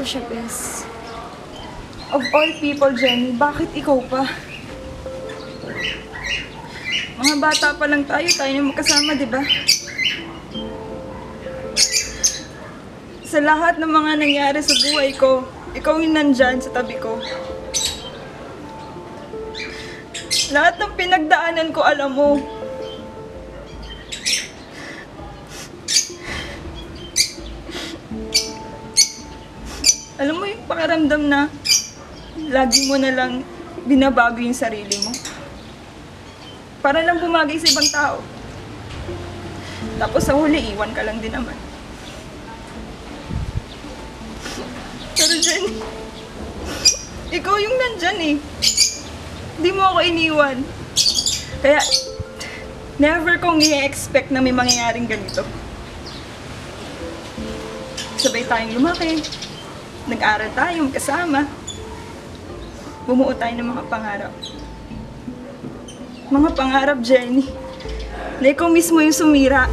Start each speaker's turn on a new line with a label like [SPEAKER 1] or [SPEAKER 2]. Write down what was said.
[SPEAKER 1] ko siya, Bes. Of all people, Jenny, bakit ikaw pa? Mga bata pa lang tayo na magkasama, di ba? Sa lahat ng mga nangyari sa buhay ko, ikaw yung nandyan sa tabi ko. Lahat ng pinagdaanan ko, alam mo. Alam mo yung pakiramdam na lagi mo na lang binabago yung sarili mo. Para lang bumagay sa ibang tao. Tapos sa huli, iwan ka lang din naman. Pero Jenny, ikaw yung nandyan eh. Hindi mo ako iniwan. Kaya, never kong i-expect na may mangyayaring ganito. Sabay tayong lumaki. Nag-aral tayo kasama. Bumuo tayo ng mga pangarap. Mga pangarap, Jenny, na ikaw mismo yung sumira.